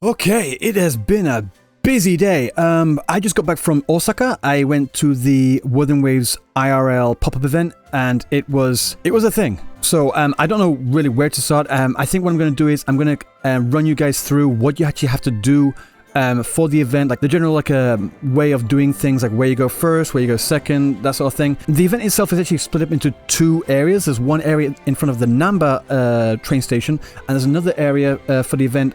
Okay, it has been a busy day. I just got back from Osaka. I went to the Wuthering Waves IRL pop-up event, and it was a thing. So I don't know really where to start. I think what I'm going to do is I'm going to run you guys through what you actually have to do for the event, like the general way of doing things, like where you go first, where you go second, that sort of thing. The event itself is actually split up into two areas. There's one area in front of the Namba train station, and there's another area for the event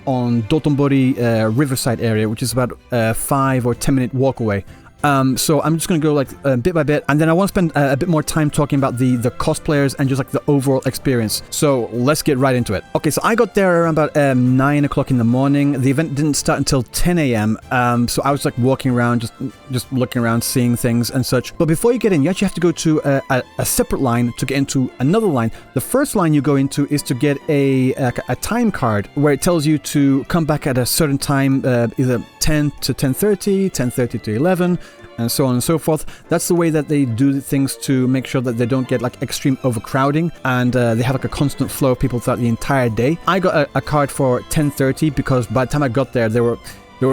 on Dotonbori Riverside area, which is about 5 or 10 minute walk away. So I'm just going to go like bit by bit, and then I want to spend a bit more time talking about the cosplayers and just like the overall experience. So let's get right into it. Okay, so I got there around about 9 o'clock in the morning. The event didn't start until 10 a.m. So I was like walking around, just looking around, seeing things and such. But before you get in, you actually have to go to a separate line to get into another line. The first line you go into is to get a time card where it tells you to come back at a certain time, either 10 to 10:30, 10:30 to 11, and so on and so forth. That's the way that they do things to make sure that they don't get like extreme overcrowding, and they have like a constant flow of people throughout the entire day. I got a card for 10:30 because by the time I got there, there were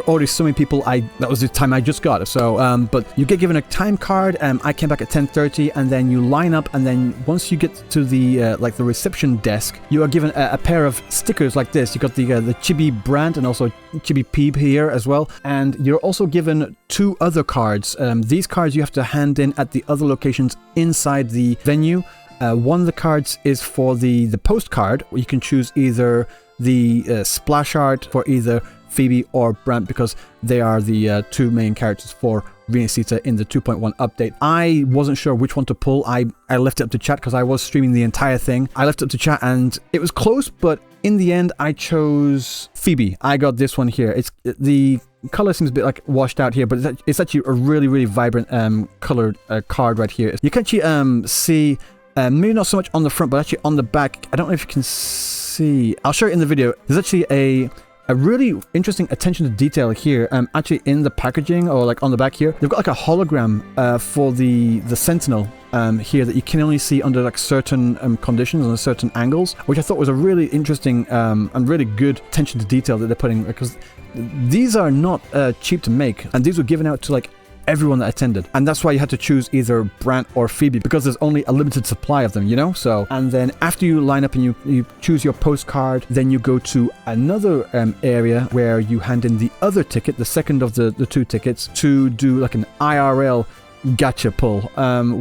already so many people. That was the time I just got. So, but you get given a time card. I came back at 10:30, and then you line up, and then once you get to the like the reception desk, you are given a pair of stickers like this. You got the Chibi brand and also Chibi Peep here as well, and you're also given 2 other cards. These cards you have to hand in at the other locations inside the venue. One of the cards is for the postcard. You can choose either the splash art for either Phoebe or Brant, because they are the 2 main characters for Renacita in the 2.1 update. I wasn't sure which one to pull. I left it up to chat because I was streaming the entire thing. I left it up to chat and it was close, but in the end I chose Phoebe. I got this one here. The color seems a bit like washed out here, but it's actually a really, really vibrant colored card right here. You can actually see, maybe not so much on the front, but actually on the back. I don't know if you can see. I'll show it in the video. There's actually a really interesting attention to detail here. Actually in the packaging, or like on the back here, they've got like a hologram for the Sentinel here that you can only see under like certain conditions and certain angles, which I thought was a really interesting and really good attention to detail that they're putting, because these are not cheap to make, and these were given out to like everyone that attended, and that's why you had to choose either Brant or Phoebe, because there's only a limited supply of them, you know. So, and then after you line up and you choose your postcard, then you go to another area where you hand in the other ticket, the second of the 2 tickets, to do like an IRL gacha pull,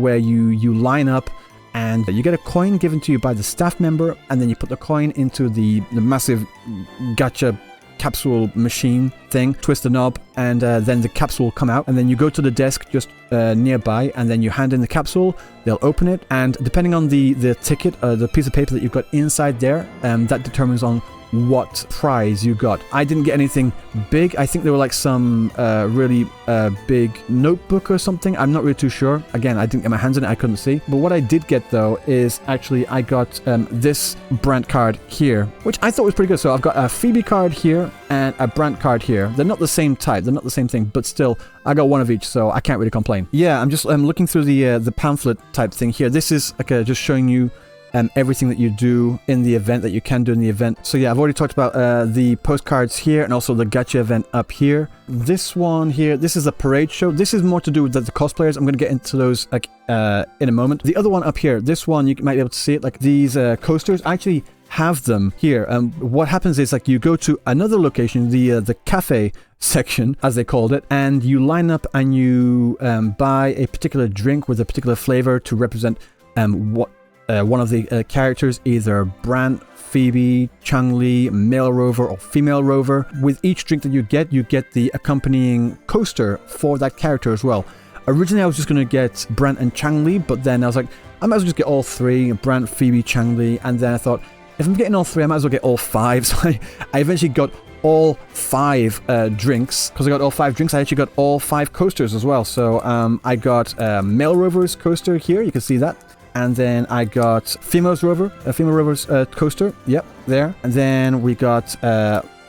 where you line up and you get a coin given to you by the staff member, and then you put the coin into the massive gacha capsule machine thing, twist the knob, and then the capsule will come out, and then you go to the desk just nearby, and then you hand in the capsule. They'll open it, and depending on the ticket, the piece of paper that you've got inside there, that determines on what prize you got. I didn't get anything big. I think there were like some really big notebook or something. I'm not really too sure. Again, I didn't get my hands on it. I couldn't see. But what I did get though is actually I got this Brant card here, which I thought was pretty good. So I've got a Phoebe card here and a Brant card here. They're not the same type. They're not the same thing, but still I got one of each, so I can't really complain. Yeah, I'm just looking through the pamphlet type thing here. This is like just showing you everything that you do in the event, that you can do in the event. So yeah, I've already talked about the postcards here and also the gacha event up here. This one here, this is a parade show. This is more to do with the cosplayers. I'm going to get into those like in a moment. The other one up here, this one, you might be able to see it, like these coasters. I actually have them here. What happens is like you go to another location, the cafe section as they called it, and you line up and you buy a particular drink with a particular flavor to represent what one of the characters, either Brant, Phoebe, Chang-Li, male rover or female rover. With each drink that you get the accompanying coaster for that character as well. Originally I was just going to get Brant and Chang-Li, but then I was like, I might as well just get all 3, Brant, Phoebe, Chang-Li, and then I thought, if I'm getting all 3, I might as well get all 5. So I eventually got all 5 drinks. Because I got all 5 drinks, I actually got all 5 coasters as well. So I got male rover's coaster here, you can see that. And then I got female rover's coaster, yep, there. And then we got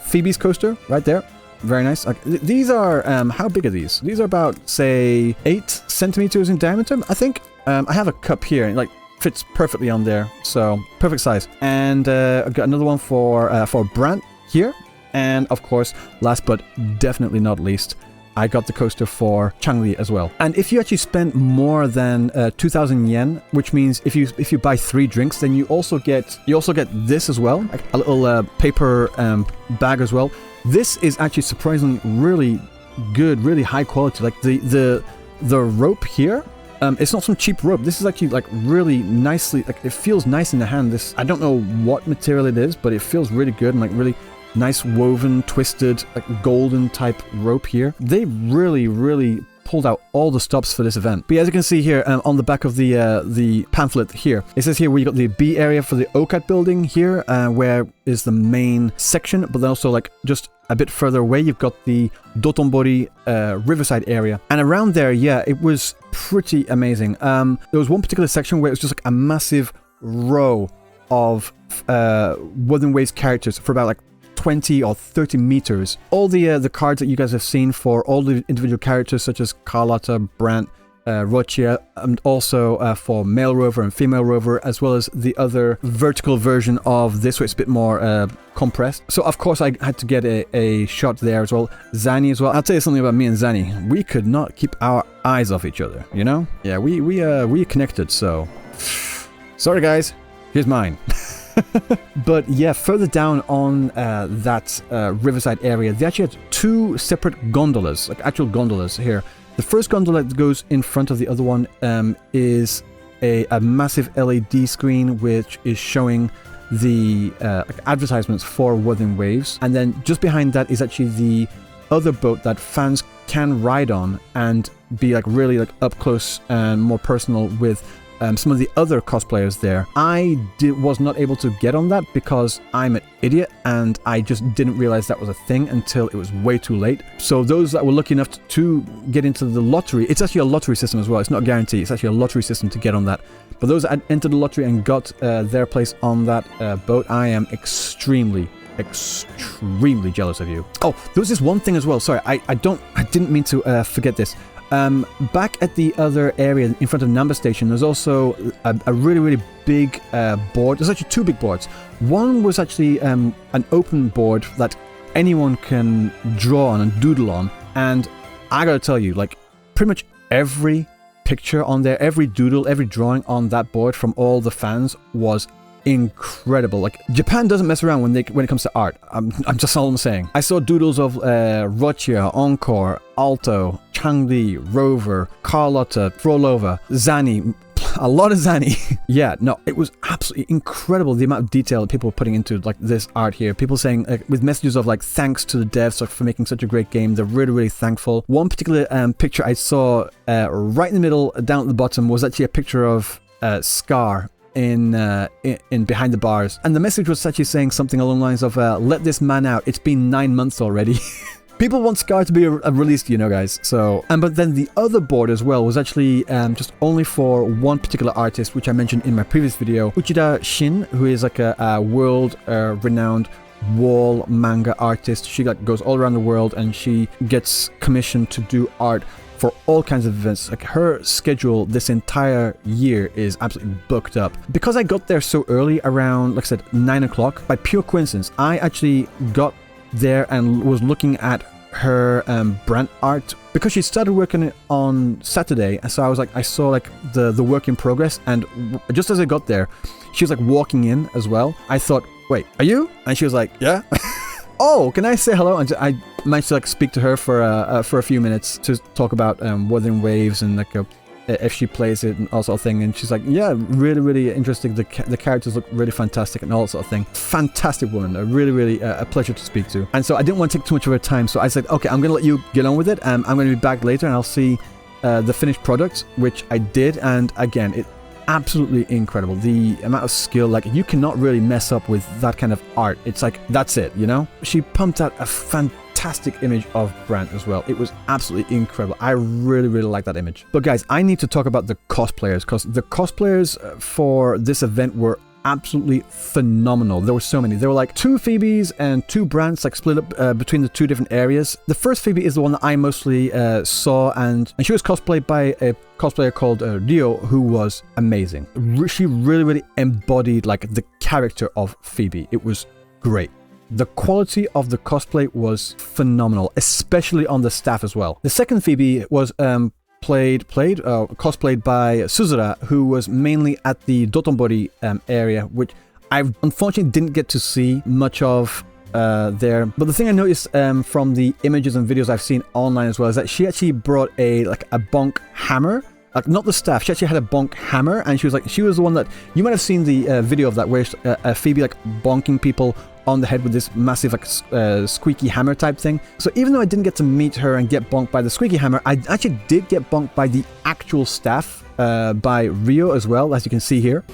Phoebe's coaster right there. Very nice. These are, how big are these? These are about, say, 8 centimeters in diameter, I think. I have a cup here, and like fits perfectly on there, so perfect size. And I've got another one for Brant here. And of course, last but definitely not least, I got the coaster for Changli as well. And if you actually spend more than 2,000 yen, which means if you buy 3 drinks, then you also get this as well, like a little paper bag as well. This is actually surprisingly really good, really high quality. Like the rope here, it's not some cheap rope. This is actually like really nicely, like it feels nice in the hand. This, I don't know what material it is, but it feels really good and like really nice woven, twisted, like golden type rope here. They really pulled out all the stops for this event. But as you can see here on the back of the pamphlet here, it says here where you got the B area for the OCAT building here, where is the main section, but then also like just a bit further away, you've got the Dotonbori Riverside area. And around there, yeah, it was pretty amazing. There was one particular section where it was just like a massive row of Wuthering Waves characters for about like 20 or 30 meters. All the cards that you guys have seen for all the individual characters such as Carlotta, Brant, Rochia, and also for male rover and female rover, as well as the other vertical version of this, where it's a bit more compressed. So of course I had to get a shot there as well. Zani as well. I'll tell you something about me and Zani. We could not keep our eyes off each other, you know? Yeah, we connected, so sorry guys, here's mine. But yeah, further down on that riverside area, they actually had 2 separate gondolas, like actual gondolas here. The first gondola that goes in front of the other one is a massive LED screen which is showing the advertisements for Wuthering Waves. And then just behind that is actually the other boat that fans can ride on and be like really like up close and more personal with some of the other cosplayers there. I was not able to get on that because I'm an idiot and I just didn't realize that was a thing until it was way too late. So those that were lucky enough to get into the lottery, it's actually a lottery system as well. It's not a guarantee. It's actually a lottery system to get on that. But those that had entered the lottery and got their place on that boat, I am extremely jealous of you. Oh, there was this one thing as well. Sorry, I didn't mean to forget this. Back at the other area in front of Namba Station, there's also a really big board. There's actually 2 big boards. One was actually an open board that anyone can draw on and doodle on. And I gotta tell you, like, pretty much every picture on there, every doodle, every drawing on that board from all the fans was incredible. Like, Japan doesn't mess around when it comes to art. I'm just all I'm saying. I saw doodles of Rochia, Encore, Alto, Changli, Rover, Carlotta, Frolova, Zani, a lot of Zani. Yeah, no, it was absolutely incredible the amount of detail that people were putting into like this art here. People saying with messages of like thanks to the devs for making such a great game. They're really thankful. One particular picture I saw right in the middle, down at the bottom, was actually a picture of Scar in behind the bars, and the message was actually saying something along the lines of let this man out, it's been 9 months already. People want Scar to be released, you know, guys. So, but then the other board as well was actually just only for one particular artist, which I mentioned in my previous video, Uchida Shin, who is like a world renowned wall manga artist. She like goes all around the world and she gets commissioned to do art for all kinds of events. Like, her schedule this entire year is absolutely booked up. Because I got there so early, around, like I said, 9 o'clock, by pure coincidence, I actually got there and was looking at her brand art because she started working on Saturday. And so I was like, I saw like the work in progress, and just as I got there, she was like walking in as well. I thought, wait, are you? And she was like, yeah. Oh, can I say hello? And I managed to like speak to her for a few minutes to talk about Wuthering Waves and like if she plays it and all sort of thing. And she's like, yeah, really interesting. The characters look really fantastic and all sort of thing. Fantastic woman, really a pleasure to speak to. And so I didn't want to take too much of her time, so I said, okay, I'm gonna let you get on with it. I'm going to be back later and I'll see the finished product, which I did. And again, it absolutely incredible. The amount of skill, like, you cannot really mess up with that kind of art. It's like, that's it, you know? She pumped out a fantastic image of Brant as well. It was absolutely incredible. I really like that image. But guys, I need to talk about the cosplayers, because the cosplayers for this event were absolutely phenomenal. There were so many. There were like 2 Phoebes and 2 Brants, like split up between the 2 different areas. The first Phoebe is the one that I mostly saw, and she was cosplayed by a cosplayer called Rio, who was amazing. She really embodied like the character of Phoebe. It was great. The quality of the cosplay was phenomenal, especially on the staff as well. The second Phoebe was cosplayed by Suzura, who was mainly at the Dotonbori area, which I unfortunately didn't get to see much of there. But the thing I noticed from the images and videos I've seen online as well is that she actually brought a bonk hammer. Like, not the staff, she actually had a bonk hammer, and she was the one that, you might have seen the video of that where Phoebe like bonking people on the head with this massive like squeaky hammer type thing. So even though I didn't get to meet her and get bonked by the squeaky hammer, I actually did get bonked by the actual staff, by Rio as well, as you can see here.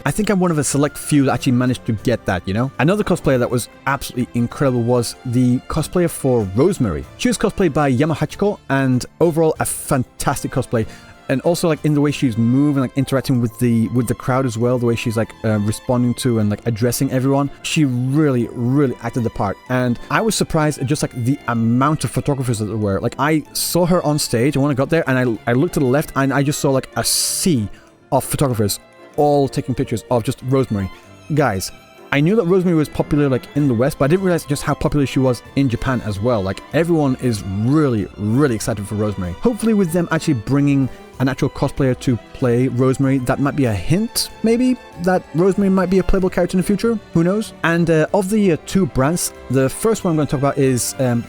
I think I'm one of a select few that actually managed to get that, you know? Another cosplayer that was absolutely incredible was the cosplayer for Rosemary. She was cosplayed by Yamahachiko, and overall a fantastic cosplay. And also like in the way she's moving, like interacting with the crowd as well, the way she's like responding to and like addressing everyone. She really, really acted the part. And I was surprised at just like the amount of photographers that there were. Like, I saw her on stage, and when I got there and I looked to the left, and I just saw like a sea of photographers all taking pictures of just Rosemary. Guys, I knew that Rosemary was popular like in the West, but I didn't realize just how popular she was in Japan as well. Like, everyone is really, really excited for Rosemary. Hopefully with them actually bringing an actual cosplayer to play Rosemary, that might be a hint, maybe, that Rosemary might be a playable character in the future. Who knows? And of the two brands, the first one I'm going to talk about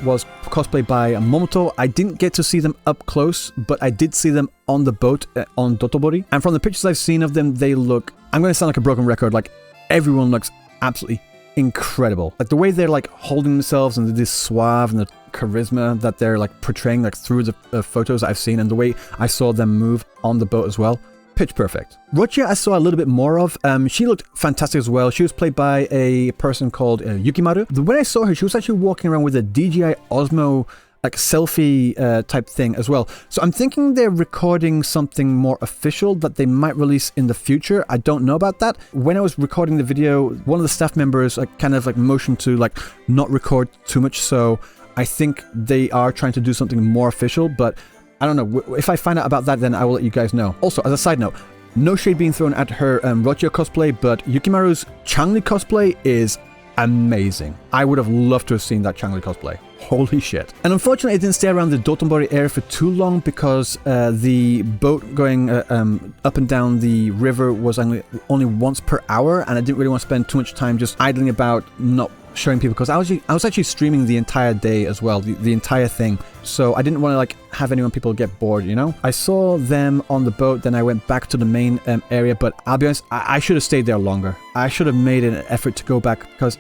was cosplayed by Momoto. I didn't get to see them up close, but I did see them on the boat on Dotobori. And from the pictures I've seen of them, they look, I'm going to sound like a broken record, like everyone looks absolutely incredible. Like, the way they're like holding themselves and this suave and the charisma that they're like portraying like through the photos I've seen, and the way I saw them move on the boat as well, pitch perfect. Rochia I saw a little bit more of. She looked fantastic as well. She was played by a person called Yukimaru. When I saw her, she was actually walking around with a DJI Osmo like selfie type thing as well. So I'm thinking they're recording something more official that they might release in the future. I don't know about that. When I was recording the video, one of the staff members kind of like motioned to like not record too much. So I think they are trying to do something more official, but I don't know. If I find out about that, then I will let you guys know. Also, as a side note, no shade being thrown at her Rochia cosplay, but Yukimaru's Changli cosplay is amazing. I would have loved to have seen that Changli cosplay. Holy shit. And unfortunately, it didn't stay around the Dotonbori area for too long, because the boat going up and down the river was only once per hour, and I didn't really want to spend too much time just idling about, not showing people, because I was actually streaming the entire day as well, the entire thing. So I didn't want to like have people get bored, you know? I saw them on the boat, then I went back to the main area, but I'll be honest, I should have stayed there longer. I should have made an effort to go back, because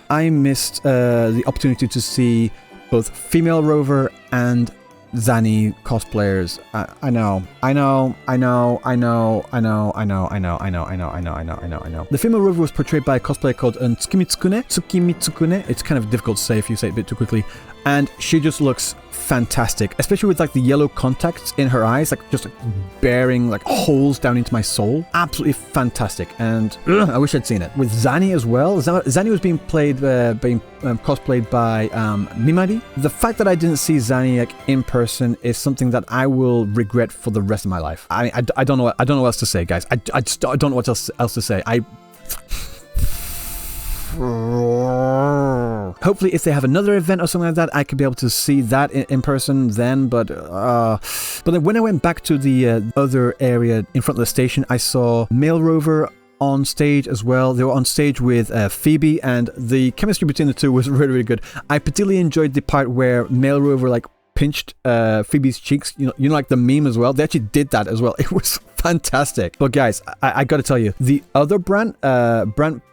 I missed the opportunity to see both female Rover and Zani cosplayers. I know. The female Rover was portrayed by a cosplayer called Tsukimitsukune. It's kind of difficult to say if you say it a bit too quickly. And she just looks fantastic, especially with like the yellow contacts in her eyes, like just bearing like holes down into my soul. Absolutely fantastic. And I wish I'd seen it. With Zani as well. Zani was being cosplayed by Mimari. The fact that I didn't see Zani like in person is something that I will regret for the rest of my life. I mean, I don't know what else to say, guys. I don't know what else to say. Hopefully, if they have another event or something like that, I could be able to see that in person then. But then when I went back to the other area in front of the station, I saw Male Rover on stage as well. They were on stage with Phoebe, and the chemistry between the two was really, really good. I particularly enjoyed the part where Male Rover like pinched Phoebe's cheeks, you know, like the meme as well. They actually did that as well. It was fantastic. But guys, I gotta tell you, the other Brant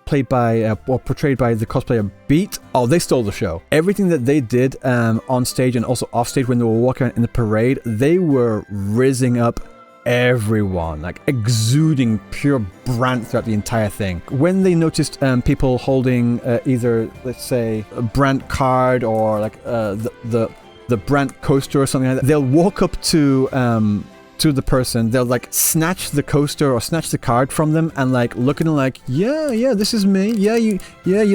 played by or portrayed by the cosplayer Beat, oh, they stole the show. Everything that they did on stage and also off stage when they were walking around in the parade, they were rizzing up everyone, like exuding pure Brant throughout the entire thing. When they noticed people holding either, let's say, a Brant card or like the Brant coaster or something like that, they'll walk up to the person, they'll like snatch the coaster or snatch the card from them and like look at them like, yeah, this is me, you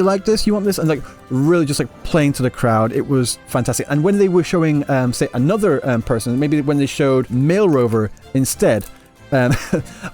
like this, you want this, and like really just like playing to the crowd. It was fantastic. And when they were showing say another person, maybe when they showed Male Rover instead,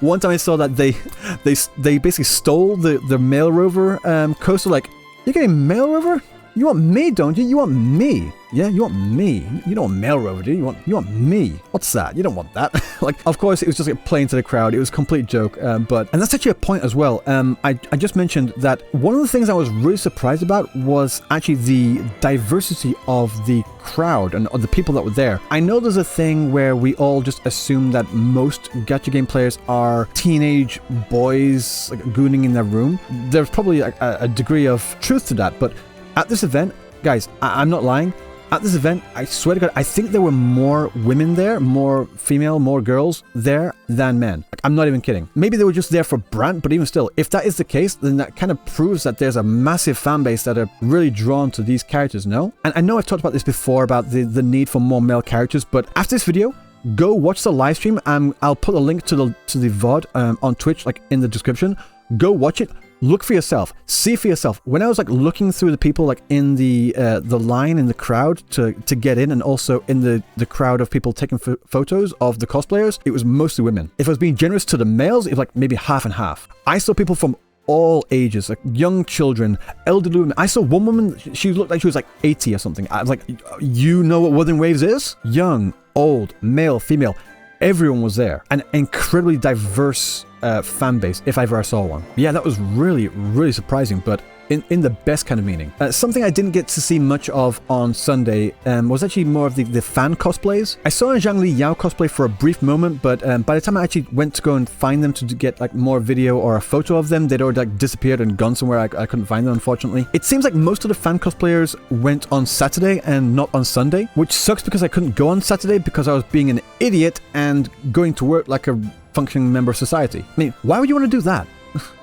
One time I saw that they basically stole the Mail Rover coaster. Like, you're getting Mail Rover? You want me, don't you? You want me. Yeah, you want me. You don't want Mail Rover, do you? You want me. What's that? You don't want that. Like, of course, it was just like playing to the crowd. It was a complete joke. And that's actually a point as well. I just mentioned that one of the things I was really surprised about was actually the diversity of the crowd and of the people that were there. I know there's a thing where we all just assume that most gacha game players are teenage boys like gooning in their room. There's probably a degree of truth to that, but at this event, guys, I'm not lying. At this event, I swear to God, I think there were more women there, more female, more girls there than men. Like, I'm not even kidding. Maybe they were just there for Brant, but even still, if that is the case, then that kind of proves that there's a massive fan base that are really drawn to these characters, no? And I know I've talked about this before, about the need for more male characters, but after this video, go watch the live stream. I'll put a link to the VOD on Twitch, like in the description. Go watch it. Look for yourself. See for yourself. When I was like looking through the people like in the line in the crowd to get in, and also in the crowd of people taking photos of the cosplayers, it was mostly women. If I was being generous to the males, it was like maybe half and half. I saw people from all ages, like young children, elderly women. I saw one woman, she looked like she was like 80 or something. I was like, you know what Wuthering Waves is? Young, old, male, female. Everyone was there. An incredibly diverse fan base, if I ever saw one. Yeah, that was really, really surprising, but in the best kind of meaning. Something I didn't get to see much of on Sunday was actually more of the fan cosplays. I saw a Zhang Li Yao cosplay for a brief moment, but by the time I actually went to go and find them to get like more video or a photo of them, they'd already like disappeared and gone somewhere. I couldn't find them, unfortunately. It seems like most of the fan cosplayers went on Saturday and not on Sunday, which sucks because I couldn't go on Saturday because I was being an idiot and going to work like a functioning member of society. I mean, why would you want to do that?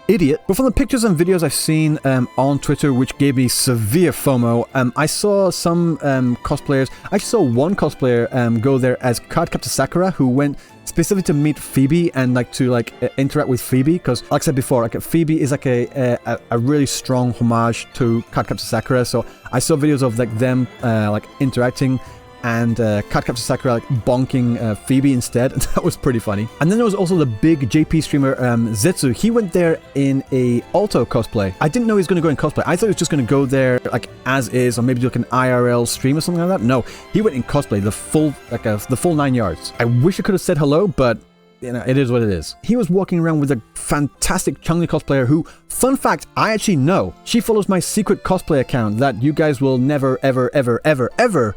Idiot. But from the pictures and videos I've seen on Twitter, which gave me severe FOMO, I saw some cosplayers. I actually saw one cosplayer go there as Cardcaptor Sakura, who went specifically to meet Phoebe and like to like interact with Phoebe, because like I said before, like Phoebe is like a really strong homage to Cardcaptor Sakura. So I saw videos of like them like interacting, and Cardcaptor Sakura like bonking Phoebe instead. That was pretty funny. And then there was also the big JP streamer Zetsu. He went there in a Alto cosplay. I didn't know he was going to go in cosplay. I thought he was just going to go there like as is, or maybe do like an IRL stream or something like that. No, he went in cosplay, the full 9 yards. I wish I could have said hello, but you know, it is what it is. He was walking around with a fantastic Chun-Li cosplayer who, fun fact, I actually know. She follows my secret cosplay account that you guys will never, ever, ever, ever, ever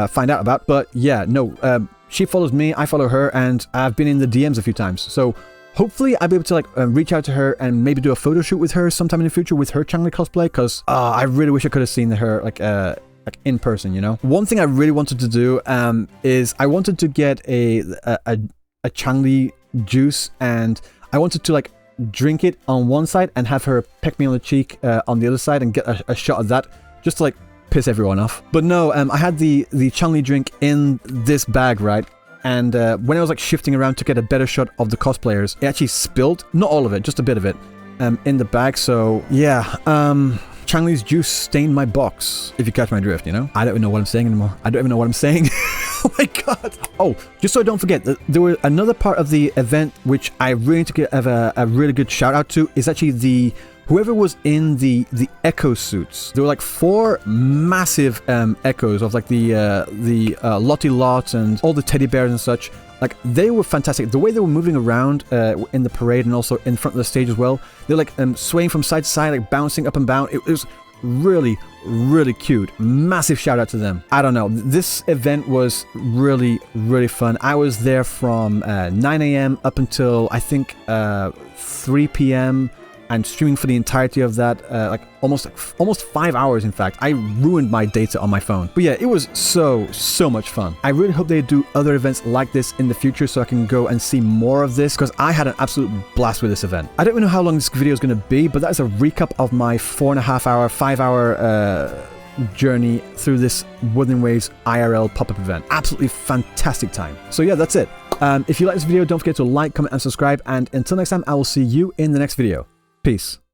find out about. But yeah, no, she follows me, I follow her, and I've been in the DMs a few times. So hopefully I'll be able to like reach out to her and maybe do a photo shoot with her sometime in the future with her Chun-Li cosplay, because I really wish I could have seen her like in person, you know. One thing I really wanted to do is I wanted to get a Chun-Li juice, and I wanted to like drink it on one side and have her peck me on the cheek on the other side and get a shot of that, just to like piss everyone off. But no, I had the Chun-Li drink in this bag, right? And when I was like shifting around to get a better shot of the cosplayers, it actually spilled, not all of it, just a bit of it, in the bag. So yeah, Chun-Li's juice stained my box, if you catch my drift, you know? I don't even know what I'm saying anymore. I don't even know what I'm saying. Oh my god. Oh, just so I don't forget, there was another part of the event which I really need to give a really good shout out to, is actually whoever was in the Echo suits. There were like 4 massive Echoes of like the Lottie Lot and all the teddy bears and such. Like, they were fantastic. The way they were moving around in the parade and also in front of the stage as well. They're like swaying from side to side, like bouncing up and down. It was really, really cute. Massive shout out to them. I don't know. This event was really, really fun. I was there from 9 a.m. up until I think 3 p.m. and streaming for the entirety of that, like almost 5 hours. In fact, I ruined my data on my phone. But yeah, it was so much fun. I really hope they do other events like this in the future so I can go and see more of this, because I had an absolute blast with this event. I don't even know how long this video is going to be, but that is a recap of my 4.5 hour, 5 hour journey through this Wuthering Waves IRL pop-up event. Absolutely fantastic time. So yeah, that's it. If you like this video, don't forget to like, comment, and subscribe. And until next time, I will see you in the next video. Peace.